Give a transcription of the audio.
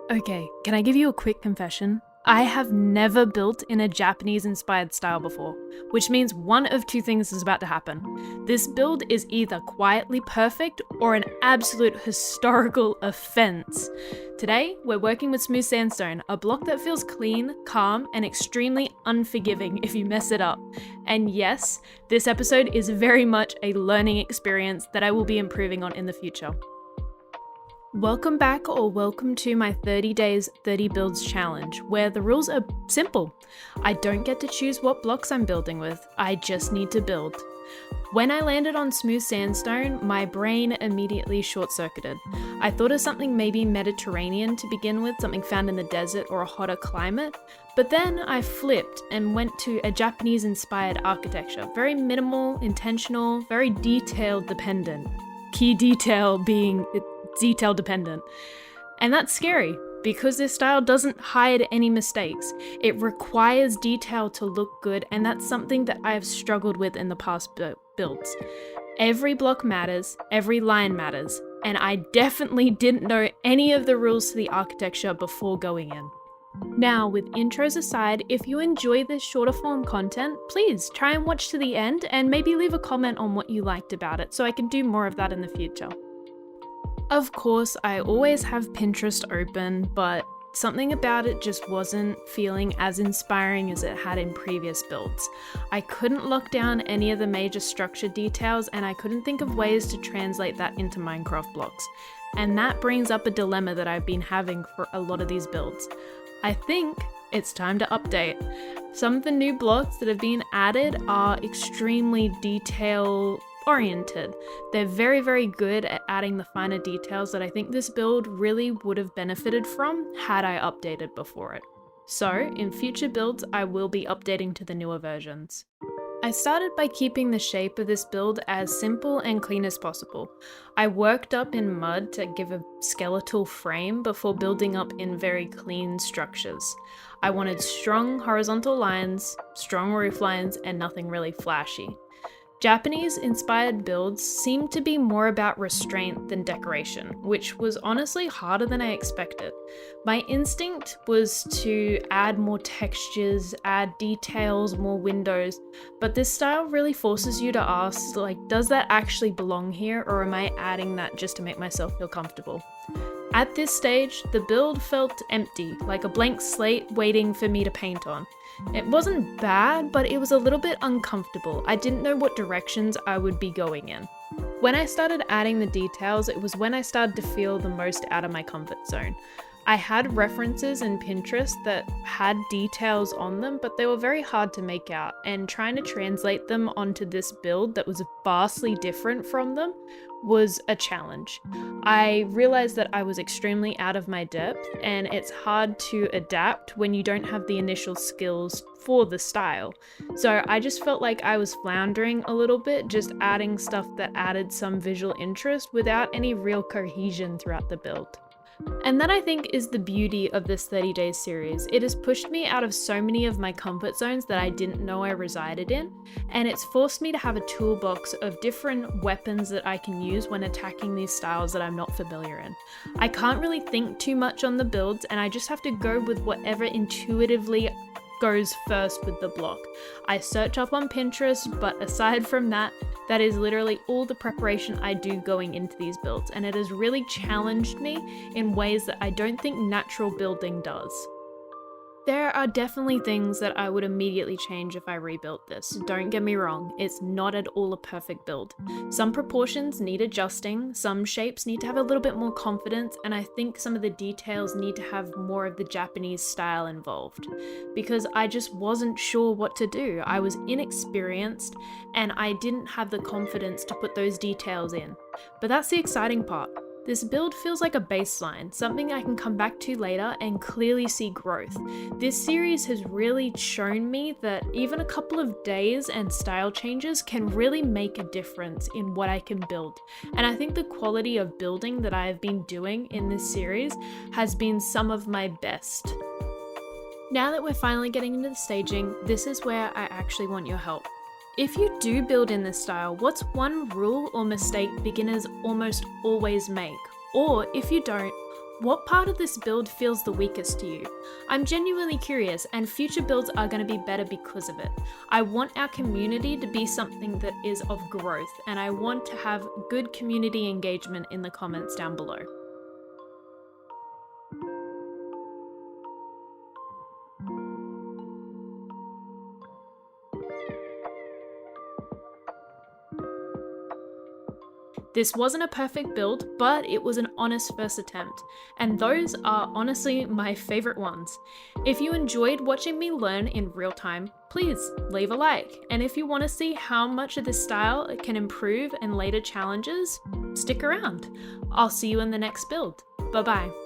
Okay, can I give you a quick confession? I have never built in a Japanese-inspired style before, which means one of two things is about to happen. This build is either quietly perfect or an absolute historical offense. Today, we're working with smooth sandstone, a block that feels clean, calm, and extremely unforgiving if you mess it up. And yes, this episode is very much a learning experience that I will be improving on in the future. Welcome back or welcome to my 30 days 30 builds challenge, where the rules are simple. I don't get to choose what blocks I'm building with, I just need to build. When I landed on smooth sandstone, my brain immediately short-circuited. I thought of something maybe Mediterranean to begin with, something found in the desert or a hotter climate, but then I flipped and went to a Japanese-inspired architecture, very minimal, intentional, very detail-dependent. Key detail being detail dependent. And that's scary because this style doesn't hide any mistakes. It requires detail to look good, and that's something that I have struggled with in the past builds. Every block matters, every line matters, and I definitely didn't know any of the rules to the architecture before going in. Now, with intros aside, if you enjoy this shorter form content, please try and watch to the end and maybe leave a comment on what you liked about it so I can do more of that in the future. Of course, I always have Pinterest open, but something about it just wasn't feeling as inspiring as it had in previous builds. I couldn't lock down any of the major structure details, and I couldn't think of ways to translate that into Minecraft blocks. And that brings up a dilemma that I've been having for a lot of these builds. I think it's time to update. Some of the new blocks that have been added are extremely detail oriented. They're very, very good at adding the finer details that I think this build really would have benefited from had I updated before it. So, in future builds, I will be updating to the newer versions. I started by keeping the shape of this build as simple and clean as possible. I worked up in mud to give a skeletal frame before building up in very clean structures. I wanted strong horizontal lines, strong roof lines, and nothing really flashy. Japanese-inspired builds seem to be more about restraint than decoration, which was honestly harder than I expected. My instinct was to add more textures, add details, more windows, but this style really forces you to ask, does that actually belong here, or am I adding that just to make myself feel comfortable? At this stage, the build felt empty, like a blank slate waiting for me to paint on. It wasn't bad, but it was a little bit uncomfortable. I didn't know what directions I would be going in. When I started adding the details, it was when I started to feel the most out of my comfort zone. I had references in Pinterest that had details on them, but they were very hard to make out, and trying to translate them onto this build that was vastly different from them was a challenge. I realized that I was extremely out of my depth, and it's hard to adapt when you don't have the initial skills for the style. So I just felt like I was floundering a little bit, just adding stuff that added some visual interest without any real cohesion throughout the build. And that, I think, is the beauty of this 30 days series. It has pushed me out of so many of my comfort zones that I didn't know I resided in, and it's forced me to have a toolbox of different weapons that I can use when attacking these styles that I'm not familiar in. I can't really think too much on the builds, and I just have to go with whatever intuitively goes first with the block. I search up on Pinterest, but aside from that, that is literally all the preparation I do going into these builds, and it has really challenged me in ways that I don't think natural building does. There are definitely things that I would immediately change if I rebuilt this. Don't get me wrong, it's not at all a perfect build. Some proportions need adjusting, some shapes need to have a little bit more confidence, and I think some of the details need to have more of the Japanese style involved. Because I just wasn't sure what to do. I was inexperienced, and I didn't have the confidence to put those details in. But that's the exciting part. This build feels like a baseline, something I can come back to later and clearly see growth. This series has really shown me that even a couple of days and style changes can really make a difference in what I can build. And I think the quality of building that I have been doing in this series has been some of my best. Now that we're finally getting into the staging, this is where I actually want your help. If you do build in this style, what's one rule or mistake beginners almost always make? Or if you don't, What part of this build feels the weakest to you? I'm genuinely curious, and future builds are going to be better because of it. I want our community to be something that is of growth, and I want to have good community engagement in the comments down below. This wasn't a perfect build, but it was an honest first attempt, and those are honestly my favorite ones. If you enjoyed watching me learn in real time, please leave a like, and if you want to see how much of this style can improve in later challenges, stick around. I'll see you in the next build. Bye bye.